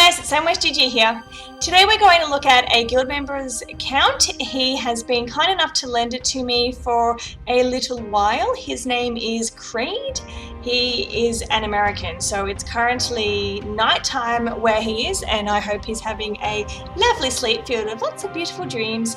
guys, it's Samwise GG here. Today we're going to look at a guild member's account. He has been kind enough to lend it to me for a little while. His name is Creed. He is an American, so it's currently nighttime where he is, and I hope he's having a lovely sleep filled with lots of beautiful dreams.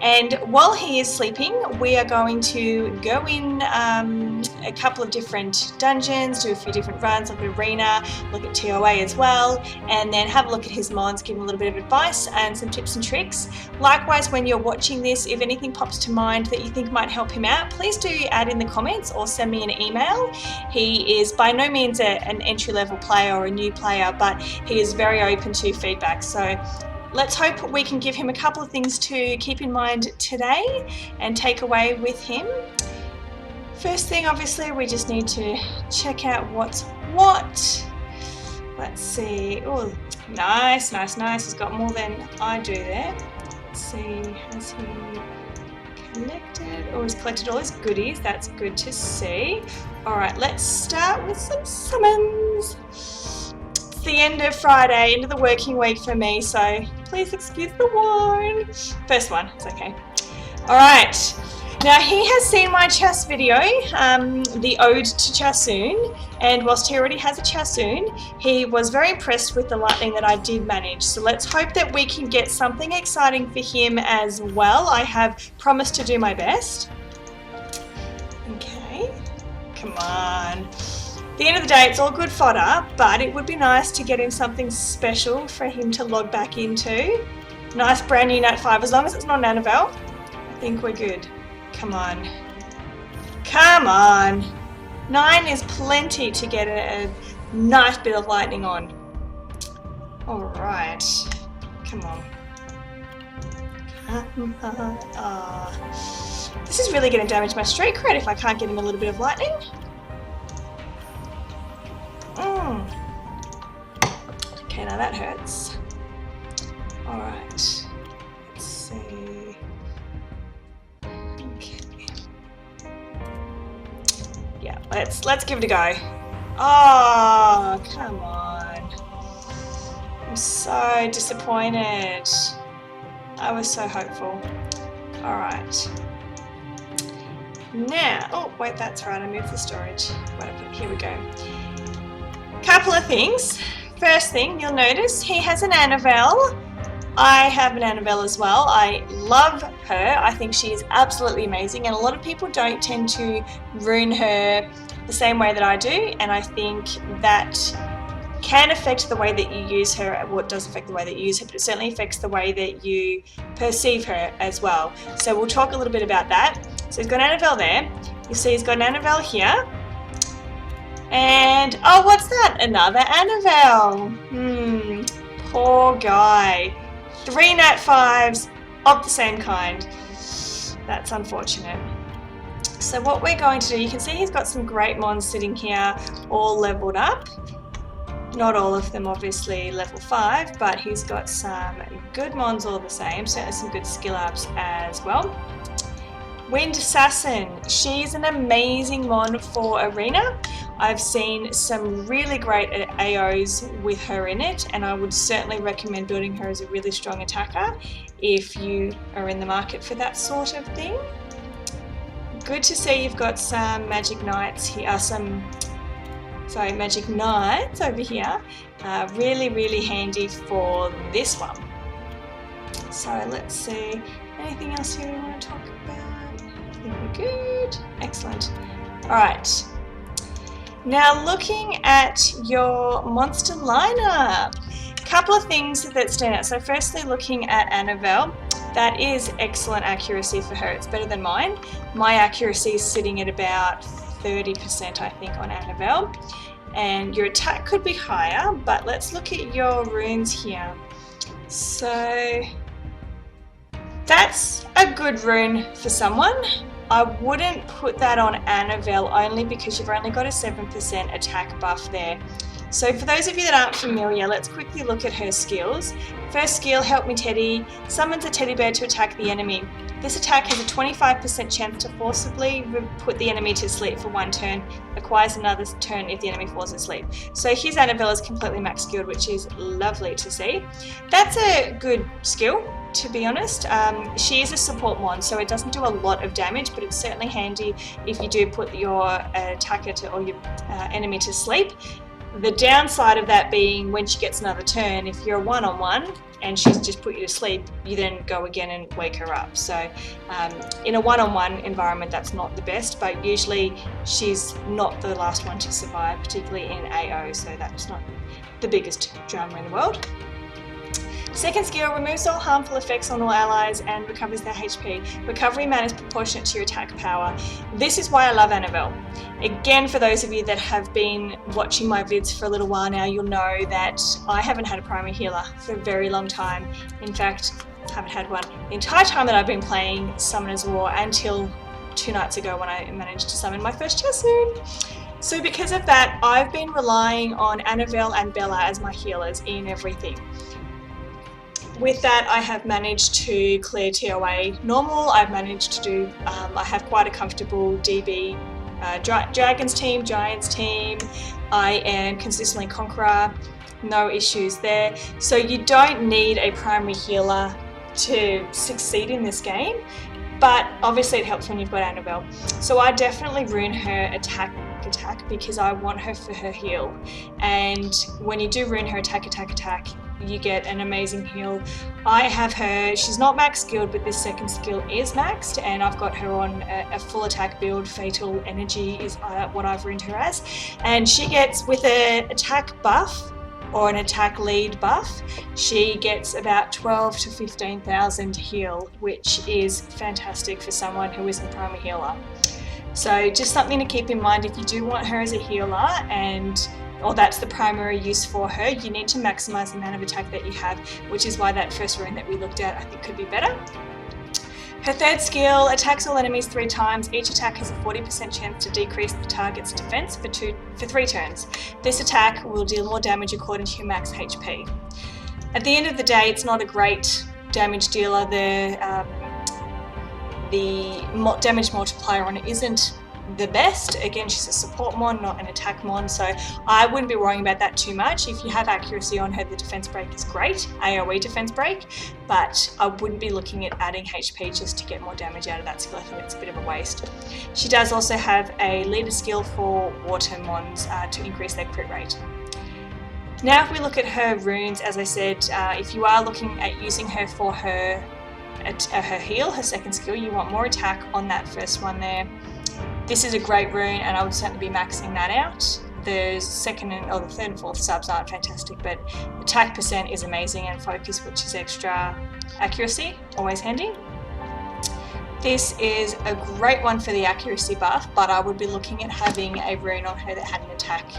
And while he is sleeping, we are going to go in a couple of different dungeons, do a few different runs, look at Arena, look at TOA as well, and then have a look at his mods, give him a little bit of advice and some tips and tricks. Likewise, when you're watching this, if anything pops to mind that you think might help him out, please do add in the comments or send me an email. He is by no means an entry-level player or a new player, but he is very open to feedback. So let's hope we can give him a couple of things to keep in mind today and take away with him. First thing, obviously, we just need to check out what's what. Let's see. Oh, nice, nice, nice. He's got more than I do there. Let's see, has he collected? Oh, he's collected all his goodies. That's good to see. All right, let's start with some summons. It's the end of Friday, end of the working week for me, so please excuse the whine. First one, it's okay. All right. Now, he has seen my chess video, the Ode to Chassoon, and whilst he already has a Chassoon, he was very impressed with the lightning that I did manage. So let's hope that we can get something exciting for him as well. I have promised to do my best. Okay, come on. At the end of the day, it's all good fodder, but it would be nice to get him something special for him to log back into. Nice brand new Nat 5, as long as it's not an Annabelle, I think we're good. Come on. Come on. 9 is plenty to get a nice bit of lightning on. Alright. Come on. Oh. This is really going to damage my streak cred if I can't get him a little bit of lightning. Okay, now that hurts. Alright. Let's see. Yeah, let's give it a go. Oh, come on. I'm so disappointed. I was so hopeful. Alright. Now, oh wait, that's right, I moved the storage. Here we go. Couple of things. First thing, you'll notice he has an Annabelle. I have an Annabelle as well. I love her. I think she is absolutely amazing, and a lot of people don't tend to rune her the same way that I do, and I think that can affect the way that you use her. Well, it does affect the way that you use her, but it certainly affects the way that you perceive her as well. So we'll talk a little bit about that. So he's got an Annabelle there. You see he's got an Annabelle here. And, oh, what's that? Another Annabelle. Poor guy. 3 Nat 5s of the same kind. That's unfortunate. So what we're going to do, you can see he's got some great mons sitting here, all leveled up. Not all of them obviously level 5, but he's got some good mons all the same, certainly some good skill ups as well. Wind Assassin, she's an amazing mon for Arena. I've seen some really great AOs with her in it, and I would certainly recommend building her as a really strong attacker if you are in the market for that sort of thing. Good to see you've got some Magic Knights here, Magic Knights over here. Really, really handy for this one. So let's see, anything else here we want to talk about? I think we're good. Excellent. All right. Now looking at your monster lineup, a couple of things that stand out. So firstly, looking at Annabelle, that is excellent accuracy for her. It's better than mine. My accuracy is sitting at about 30%, I think, on Annabelle. And your attack could be higher, but let's look at your runes here. So that's a good rune for someone. I wouldn't put that on Annabelle only because you've only got a 7% attack buff there. So for those of you that aren't familiar, let's quickly look at her skills. First skill, Help Me Teddy, summons a teddy bear to attack the enemy. This attack has a 25% chance to forcibly put the enemy to sleep for 1 turn, acquires another turn if the enemy falls asleep. So his Annabelle is completely max skilled, which is lovely to see. That's a good skill, to be honest. She is a support mon, so it doesn't do a lot of damage, but it's certainly handy if you do put your attacker or your enemy to sleep. The downside of that being when she gets another turn, if you're one-on-one and she's just put you to sleep, you then go again and wake her up. So in a one-on-one environment, that's not the best, but usually she's not the last one to survive, particularly in AO, so that's not the biggest drama in the world. Second skill, removes all harmful effects on all allies and recovers their HP. Recovery amount is proportionate to your attack power. This is why I love Annabelle. Again, for those of you that have been watching my vids for a little while now, you'll know that I haven't had a primary healer for a very long time. In fact, I haven't had one the entire time that I've been playing Summoners War until 2 nights ago when I managed to summon my first Chassoon. So because of that, I've been relying on Annabelle and Bella as my healers in everything. With that, I have managed to clear TOA normal. I've managed to do, I have quite a comfortable DB Dragons team, Giants team. I am consistently Conqueror, no issues there. So you don't need a primary healer to succeed in this game, but obviously it helps when you've got Annabelle. So I definitely rune her attack because I want her for her heal. And when you do rune her attack, you get an amazing heal. I have her, she's not max skilled, but this second skill is maxed, and I've got her on a full attack build. Fatal Energy is what I've runed her as, and she gets, with an attack buff or an attack lead buff, she gets about 12 to 15,000 heal, which is fantastic for someone who isn't a primary healer. So just something to keep in mind if you do want her as a healer, or that's the primary use for her, you need to maximize the amount of attack that you have, which is why that first rune that we looked at I think could be better. Her third skill, attacks all enemies 3 times. Each attack has a 40% chance to decrease the target's defense for 3 turns. This attack will deal more damage according to your max HP. At the end of the day, it's not a great damage dealer. The damage multiplier on it isn't the best. Again, she's a support mon, not an attack mon, so I wouldn't be worrying about that too much. If you have accuracy on her, the defense break is great, AoE defense break, but I wouldn't be looking at adding HP just to get more damage out of that skill. I think it's a bit of a waste. She does also have a leader skill for water mons to increase their crit rate. Now if we look at her runes, as I said, if you are looking at using her for her heal, her second skill, you want more attack on that first one there. This is a great rune, and I would certainly be maxing that out. The second or the third and fourth subs aren't fantastic, but attack percent is amazing, and focus, which is extra accuracy, always handy. This is a great one for the accuracy buff, but I would be looking at having a rune on her that had an attack,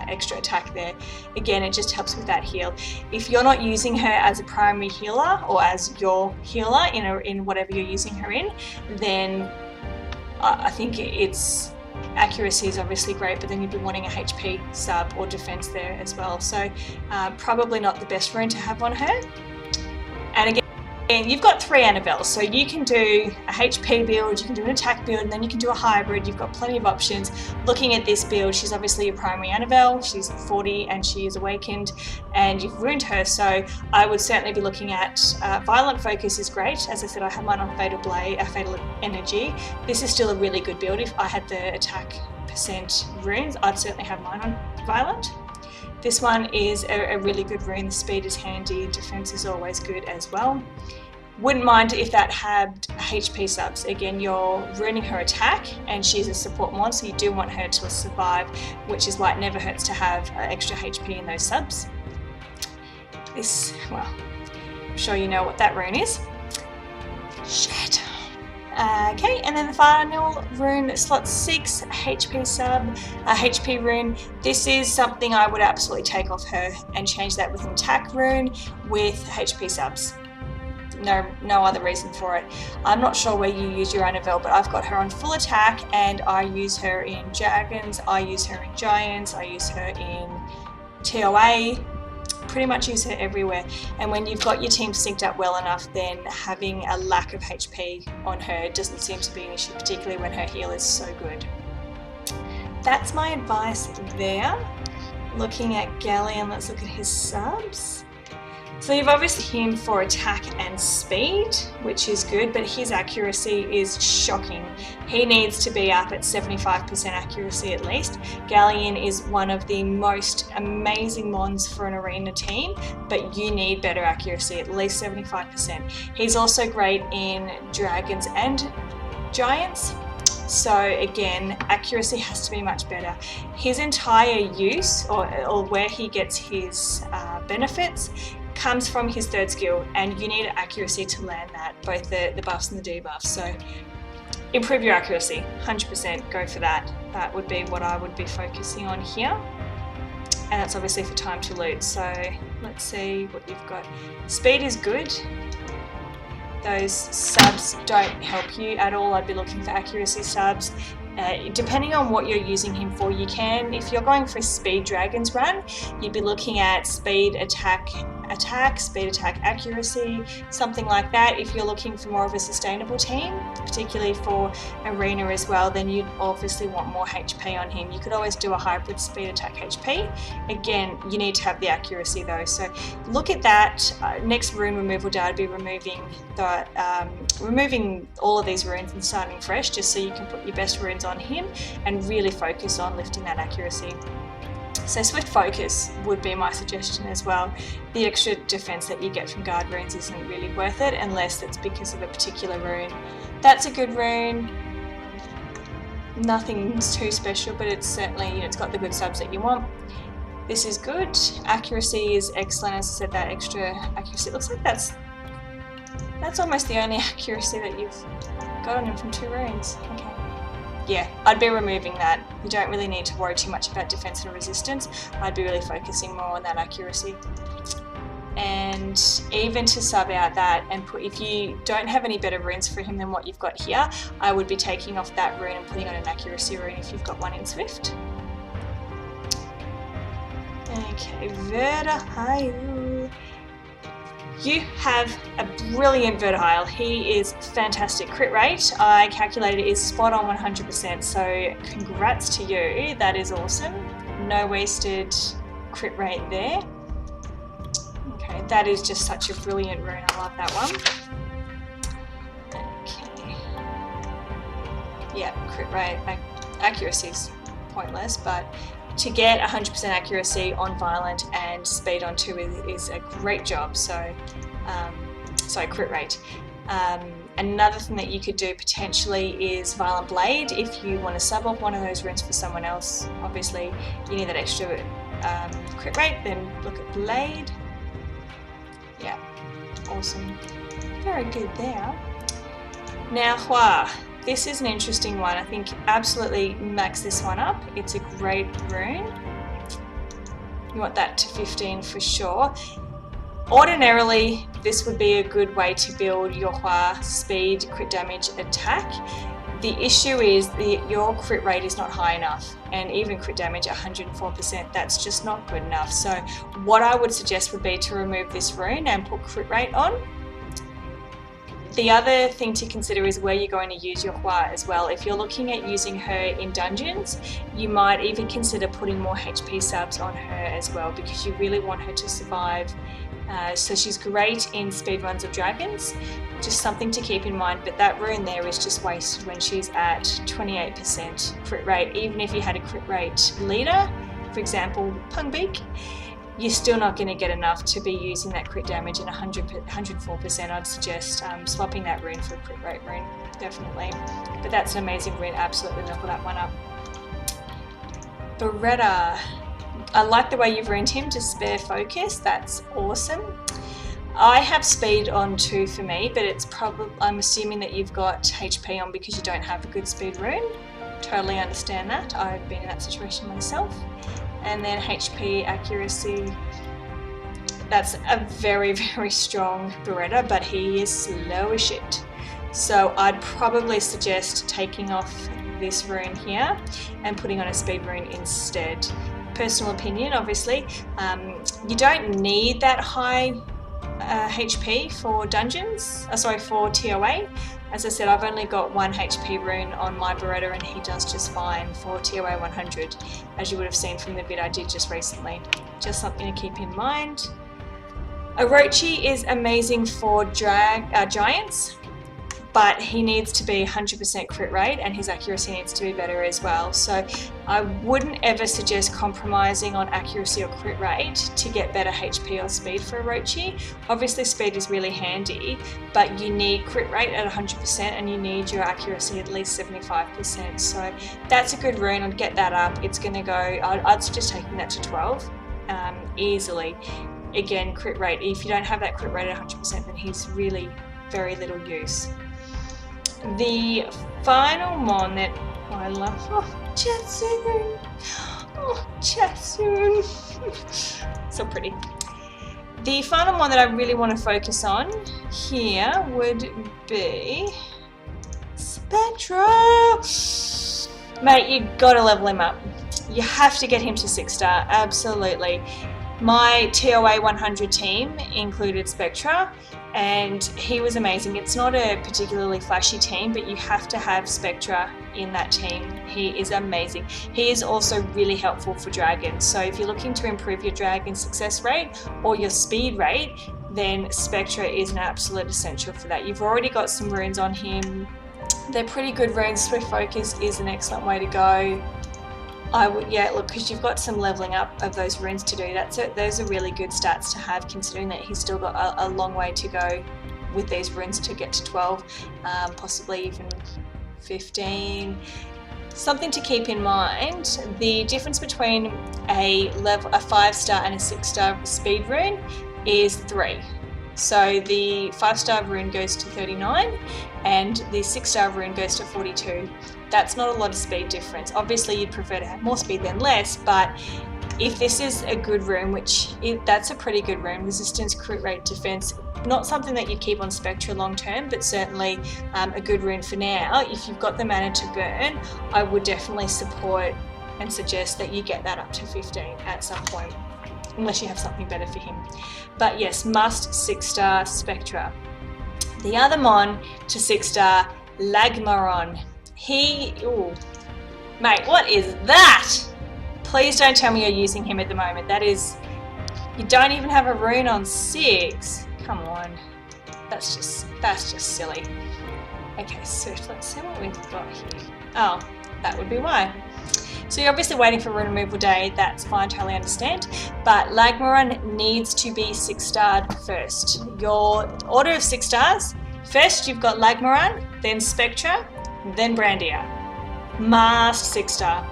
extra attack there. Again, it just helps with that heal. If you're not using her as a primary healer or as your healer in whatever you're using her in, then I think it's accuracy is obviously great, but then you'd be wanting a HP sub or defense there as well. So probably not the best rune to have on her. And again, you've got 3 Annabelles, so you can do a HP build, you can do an attack build, and then you can do a hybrid. You've got plenty of options. Looking at this build, she's obviously your primary Annabelle, she's 40 and she is awakened, and you've ruined her, so I would certainly be looking at Violent Focus is great. As I said, I have mine on Fatal Energy. This is still a really good build. If I had the attack percent runes, I'd certainly have mine on Violent. This one is a really good rune. The speed is handy, defense is always good as well. Wouldn't mind if that had HP subs. Again, you're ruining her attack, and she's a support mon, so you do want her to survive, which is why it never hurts to have extra HP in those subs. This, well, I'm sure you know what that rune is. Shit. Okay, and then the final rune, slot 6, HP sub, HP rune. This is something I would absolutely take off her and change that with an attack rune with HP subs. No other reason for it. I'm not sure where you use your Annabelle, but I've got her on full attack, and I use her in Dragons, I use her in Giants, I use her in TOA, pretty much use her everywhere. And when you've got your team synced up well enough, then having a lack of HP on her doesn't seem to be an issue, particularly when her heal is so good. That's my advice there. Looking at Galleon, let's look at his subs. So you've obviously him for attack and speed, which is good, but his accuracy is shocking. He needs to be up at 75% accuracy at least. Galleon is one of the most amazing mons for an arena team, but you need better accuracy, at least 75%. He's also great in dragons and giants. So again, accuracy has to be much better. His entire use, or where he gets his benefits, comes from his third skill, and you need accuracy to land that, both the buffs and the debuffs. So improve your accuracy, 100%, go for that. That would be what I would be focusing on here. And that's obviously for time to loot. So let's see what you've got. Speed is good. Those subs don't help you at all. I'd be looking for accuracy subs. Depending on what you're using him for, you can, if you're going for a speed dragons run, you'd be looking at speed attack, speed attack accuracy, something like that. If you're looking for more of a sustainable team, particularly for arena as well, then you'd obviously want more HP on him. You could always do a hybrid speed attack HP. Again, you need to have the accuracy though. So look at that. Next rune removal day, I'd be removing all of these runes and starting fresh, just so you can put your best runes on him and really focus on lifting that accuracy. So Swift Focus would be my suggestion as well. The extra defense that you get from guard runes isn't really worth it unless it's because of a particular rune. That's a good rune. Nothing too special, but it's certainly, it's got the good subs that you want. This is good. Accuracy is excellent. As I said, that extra accuracy. It looks like that's almost the only accuracy that you've got on him from 2 runes. Okay. Yeah, I'd be removing that. You don't really need to worry too much about defense and resistance. I'd be really focusing more on that accuracy. And even to sub out that and put, if you don't have any better runes for him than what you've got here, I would be taking off that rune and putting on an accuracy rune if you've got one in Swift. Okay, Vertihile. You have a brilliant Vertihile. He is fantastic. Crit rate, I calculated, is spot on 100%, so congrats to you. That is awesome. No wasted crit rate there. Okay, that is just such a brilliant rune. I love that one. Okay. Yeah, crit rate. Accuracy is pointless, but to get 100% accuracy on Violent and speed on 2 is a great job. So, crit rate. Another thing that you could do potentially is Violent Blade. If you want to sub off one of those runes for someone else, obviously you need that extra crit rate, then look at Blade. Yeah, awesome. Very good there. Now, Hua. This is an interesting one. I think absolutely max this one up. It's a great rune. You want that to 15 for sure. Ordinarily, this would be a good way to build your Hua speed, crit damage, attack. The issue is your crit rate is not high enough, and even crit damage at 104%, that's just not good enough. So what I would suggest would be to remove this rune and put crit rate on. The other thing to consider is where you're going to use your Hua as well. If you're looking at using her in dungeons, you might even consider putting more HP subs on her as well, because you really want her to survive. So she's great in speedruns of dragons, just something to keep in mind, but that rune there is just wasted when she's at 28% crit rate. Even if you had a crit rate leader, for example, Pungbeak, you're still not going to get enough to be using that crit damage, and 104%. I'd suggest swapping that rune for a crit rate rune, definitely. But that's an amazing rune, absolutely level that one up. Beretta. I like the way you've runed him to spare focus, that's awesome. I have speed on 2 for me, but it's probably, I'm assuming that you've got HP on because you don't have a good speed rune. Totally understand that, I've been in that situation myself. And then HP accuracy, that's a very, very strong Beretta, but he is slow as shit. So I'd probably suggest taking off this rune here and putting on a speed rune instead. personal opinion, obviously, you don't need that high HP for dungeons, for TOA. As I said, I've only got 1 HP rune on my Beretta and he does just fine for TOA 100, as you would have seen from the vid I did just recently. Just something to keep in mind. Orochi is amazing for giants, but he needs to be 100% crit rate and his accuracy needs to be better as well. So I wouldn't ever suggest compromising on accuracy or crit rate to get better HP or speed for Orochi. Obviously speed is really handy, but you need crit rate at 100% and you need your accuracy at least 75%. So that's a good rune. I'd get that up. It's going to go, I'd suggest taking that to 12 easily. Again, crit rate, if you don't have that crit rate at 100%, then he's really very little use. The final mon that I love, Chatsoon. Chatsoon. So pretty. The final mon that I really want to focus on here would be Spectra. Mate, you gotta level him up. You have to get him to 6-star, absolutely. My TOA 100 team included Spectra and he was amazing. It's not a particularly flashy team, but you have to have Spectra in that team. He is amazing. He is also really helpful for dragons. So if you're looking to improve your dragon success rate or your speed rate, then Spectra is an absolute essential for that. You've already got some runes on him. They're pretty good runes. Swift Focus is an excellent way to go. Look, because you've got some leveling up of those runes to do. Those are really good stats to have, considering that he's still got a long way to go with these runes to get to 12, possibly even 15. Something to keep in mind, the difference between a 5-star and a 6-star speed rune is 3. So the 5-star rune goes to 39 and the 6-star rune goes to 42. That's not a lot of speed difference. Obviously you'd prefer to have more speed than less, but if this is a good rune, that's a pretty good rune, resistance, crit rate, defense, not something that you'd keep on Spectra long term, but certainly a good rune for now. If you've got the mana to burn, I would definitely support and suggest that you get that up to 15 at some point, unless you have something better for him. But yes, must 6-star Spectra. The other mon to 6-star, Lagmaron. Mate, what is that? Please don't tell me you're using him at the moment. That is, you don't even have a rune on 6. Come on, that's just silly. Okay, so let's see what we've got here. Oh, that would be why. So you're obviously waiting for rune removal day. That's fine, totally understand. But Lagmaron needs to be 6-starred first. Your order of 6 stars: first you've got Lagmaron, then Spectra, then Brandia. Must 6-star.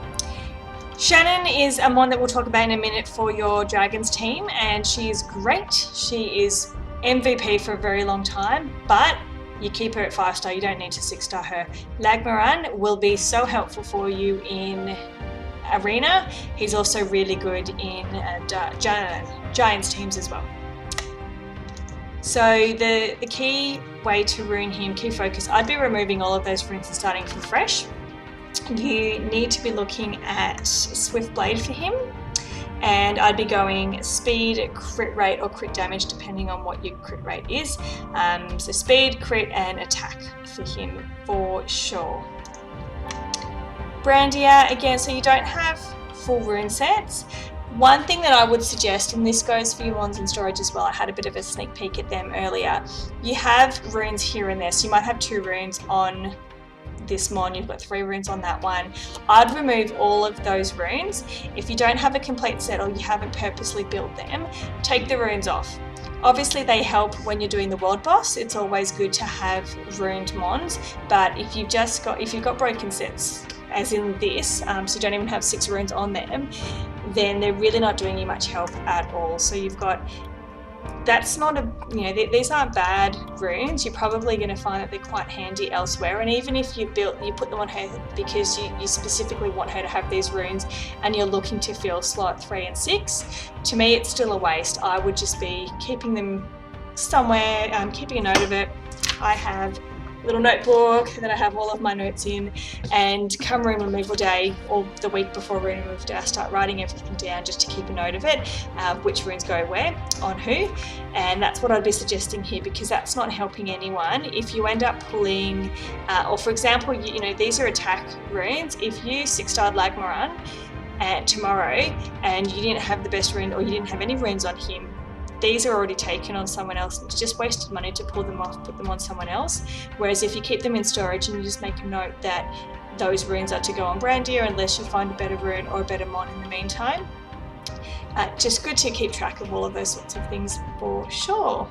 Shannon is a mon that we'll talk about in a minute for your Dragons team, and she is great. She is MVP for a very long time, but you keep her at 5-star. You don't need to 6-star her. Lagmaron will be so helpful for you in Arena. He's also really good in Giants teams as well. So the key way to rune him, key focus, I'd be removing all of those runes and starting from fresh. You need to be looking at Swift Blade for him, and I'd be going speed, crit rate, or crit damage depending on what your crit rate is. So speed, crit, and attack for him for sure. Brandia, again, so you don't have full rune sets. One thing that I would suggest, and this goes for your mons in storage as well, I had a bit of a sneak peek at them earlier, you have runes here and there. So you might have 2 runes on this mon, you've got 3 runes on that one. I'd remove all of those runes. If you don't have a complete set or you haven't purposely built them, take the runes off. Obviously they help when you're doing the world boss. It's always good to have ruined mons, but if you've got broken sets, as in this, so you don't even have 6 runes on them, then they're really not doing you much help at all. So you've got, that's not a, these aren't bad runes. You're probably going to find that they're quite handy elsewhere. And even if you put them on her because you specifically want her to have these runes and you're looking to fill slot 3 and 6, to me it's still a waste. I would just be keeping them somewhere, keeping a note of it. I have little notebook that I have all of my notes in, and come room removal day, or the week before room removal day, I start writing everything down just to keep a note of it, which runes go where, on who, and that's what I'd be suggesting here, because that's not helping anyone. If you end up pulling, or for example, you know, these are attack runes. If you 6-starred Lagmaran tomorrow and you didn't have the best rune, or you didn't have any runes on him, these are already taken on someone else. It's just wasted money to pull them off, put them on someone else. Whereas if you keep them in storage and you just make a note that those runes are to go on Brandier unless you find a better rune or a better mon in the meantime. Just good to keep track of all of those sorts of things for sure.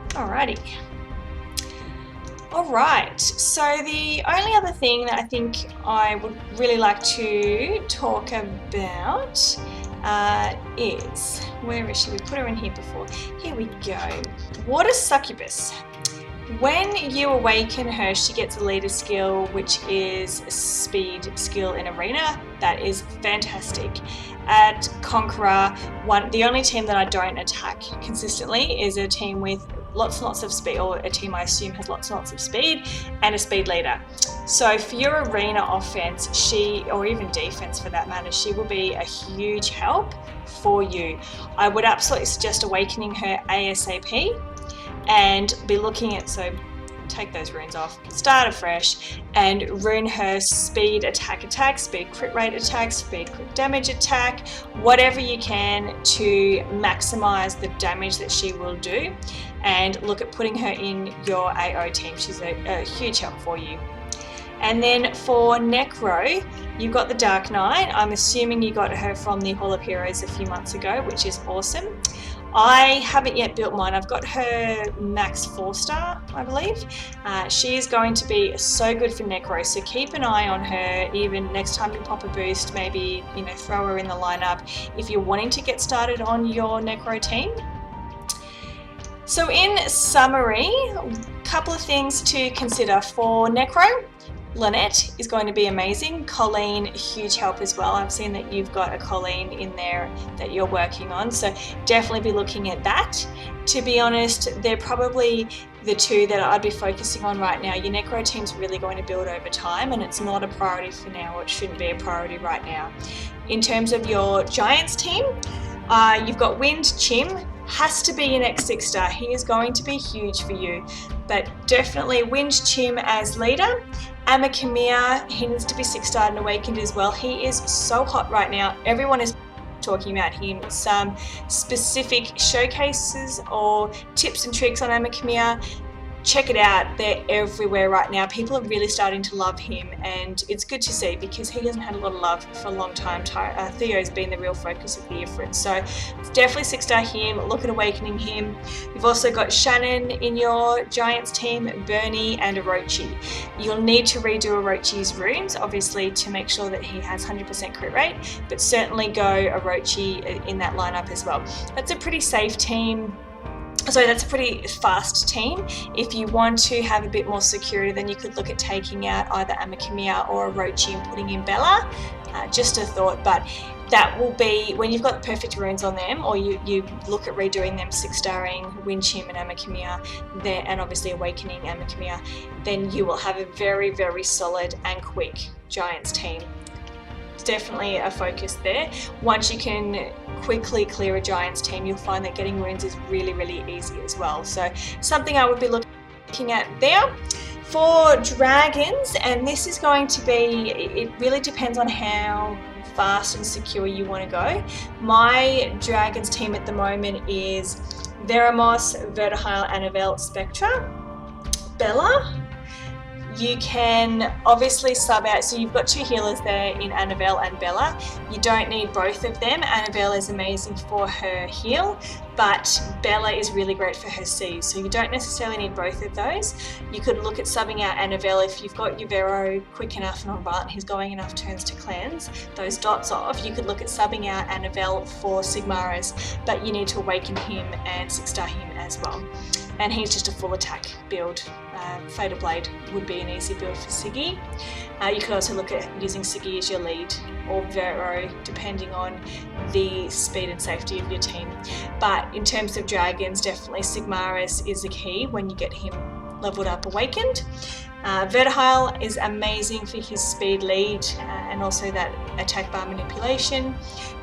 Alrighty. Alright, so the only other thing that I think I would really like to talk about is, where is she? We put her in here before. Here we go. Water Succubus. When you awaken her, she gets a leader skill, which is a speed skill in arena. That is fantastic. At Conqueror, the only team that I don't attack consistently is a team with lots and lots of speed, or a team I assume has lots and lots of speed, and a speed leader. So for your arena offense, or even defense for that matter, she will be a huge help for you. I would absolutely suggest awakening her ASAP and be looking at, so take those runes off, start afresh, and rune her speed attack, speed crit rate attack, speed crit damage attack, whatever you can to maximize the damage that she will do, and look at putting her in your AO team. She's a huge help for you. And then for Necro, you've got the Dark Knight. I'm assuming you got her from the Hall of Heroes a few months ago, which is awesome. I haven't yet built mine. I've got her max 4-star, I believe. She is going to be so good for Necro, so keep an eye on her. Even next time you pop a boost, maybe, you know, throw her in the lineup if you're wanting to get started on your Necro team. So in summary, a couple of things to consider for Necro. Lynette is going to be amazing. Colleen, huge help as well. I've seen that you've got a Colleen in there that you're working on, so definitely be looking at that. To be honest, they're probably the two that I'd be focusing on right now. Your Necro team's really going to build over time, and it's not a priority for now, or it shouldn't be a priority right now. In terms of your Giants team, you've got Wind Chim. Has to be an X6-star. He is going to be huge for you, but definitely Wind Chim as leader. Amakamiya, he needs to be 6-star and awakened as well. He is so hot right now. Everyone is talking about him. Some specific showcases or tips and tricks on Amakamiya, check it out. They're everywhere right now. People are really starting to love him, and it's good to see because he hasn't had a lot of love for a long time. Theo's been the real focus of the year for it, so definitely 6-star him. Look at awakening him. You've also got Shannon in your Giants team, Bernie and Orochi. You'll need to redo Orochi's runes, obviously, to make sure that he has 100% crit rate, but certainly go Orochi in that lineup as well. That's a pretty safe team. So that's a pretty fast team. If you want to have a bit more security, then you could look at taking out either Amakamiya or Orochi and putting in Bella. Just a thought, but that will be when you've got the perfect runes on them, or you look at redoing them, 6-starring Wind Chim and Amakamiya, and obviously awakening Amakamiya, then you will have a very, very solid and quick Giants team. It's definitely a focus there. Once you can quickly clear a Giants team, you'll find that getting runes is really, really easy as well. So something I would be looking at there. For Dragons, and this is going to be, it really depends on how fast and secure you want to go. My Dragons team at the moment is Veramos, Vertihile, Annabelle, Spectra, Bella. You can obviously sub out, so you've got 2 healers there in Annabelle and Bella. You don't need both of them. Annabelle is amazing for her heal, but Bella is really great for her siege, so you don't necessarily need both of those. You could look at subbing out Annabelle if you've got your Vero quick enough and on Barton, he's going enough turns to cleanse those dots off. You could look at subbing out Annabelle for Sigmaris, but you need to awaken him and 6-star him as well. And he's just a full attack build. Fatal Blade would be an easy build for Siggy. You could also look at using Siggy as your lead, or Vero, depending on the speed and safety of your team. But in terms of Dragons, definitely Sigmaris is the key when you get him leveled up Awakened. Vertihile is amazing for his speed lead and also that attack bar manipulation.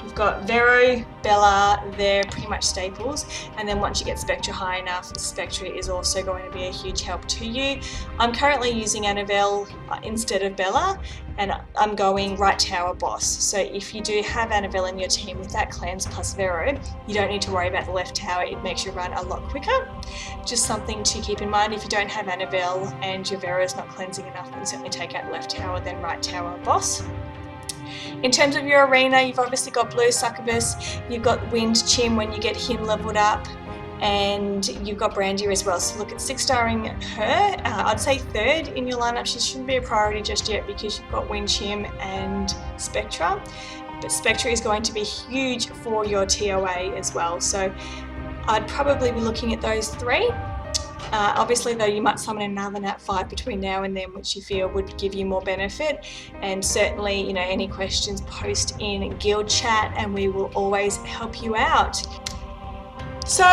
We've got Vero, Bella, they're pretty much staples, and then once you get Spectra high enough, Spectra is also going to be a huge help to you. I'm currently using Annabelle instead of Bella, and I'm going right tower boss. So if you do have Annabelle in your team with that cleanse plus Vero, you don't need to worry about the left tower, it makes your run a lot quicker. Just something to keep in mind, if you don't have Annabelle and your Vero is not cleansing enough, then certainly take out left tower, then right tower boss. In terms of your arena, you've obviously got Blue Succubus, you've got Wind Chim when you get him leveled up, and you've got Brandy as well. So look at 6-starring her. I'd say 3rd in your lineup. She shouldn't be a priority just yet because you've got Wind Chim and Spectra. But Spectra is going to be huge for your TOA as well. So I'd probably be looking at those 3. Obviously though, you might summon another Nat 5 between now and then, which you feel would give you more benefit. And certainly, you know, any questions, post in guild chat and we will always help you out. So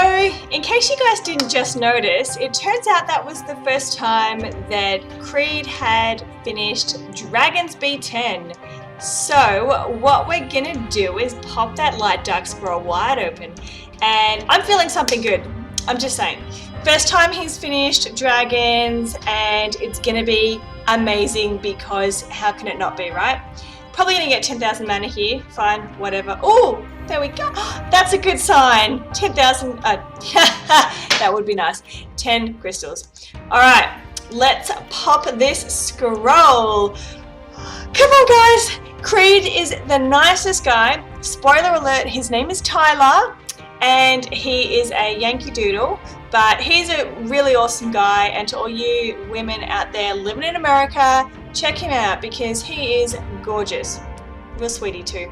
in case you guys didn't just notice, it turns out that was the first time that Creed had finished Dragon's B10. So what we're gonna do is pop that light dark scroll wide open, and I'm feeling something good. I'm just saying. First time he's finished Dragons, and it's gonna be amazing because how can it not be, right? Probably gonna get 10,000 mana here, fine, whatever. Oh, there we go. That's a good sign. 10,000, that would be nice. 10 crystals. All right, let's pop this scroll. Come on, guys. Creed is the nicest guy. Spoiler alert, his name is Tyler, and he is a Yankee Doodle, but he's a really awesome guy, and to all you women out there living in America, check him out because he is gorgeous. Real sweetie too.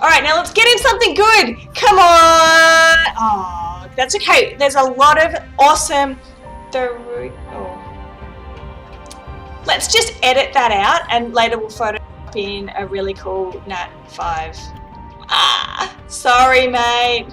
All right, now let's get him something good. Come on. Oh, that's okay. There's a lot of awesome... Let's just edit that out and later we'll photo in a really cool Nat 5. Sorry, mate.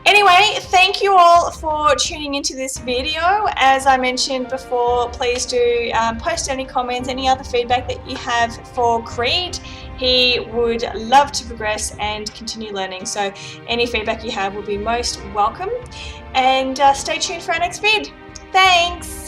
Anyway, thank you all for tuning into this video. As I mentioned before, please do post any comments, any other feedback that you have for Creed. He would love to progress and continue learning, so any feedback you have will be most welcome. And stay tuned for our next vid. Thanks!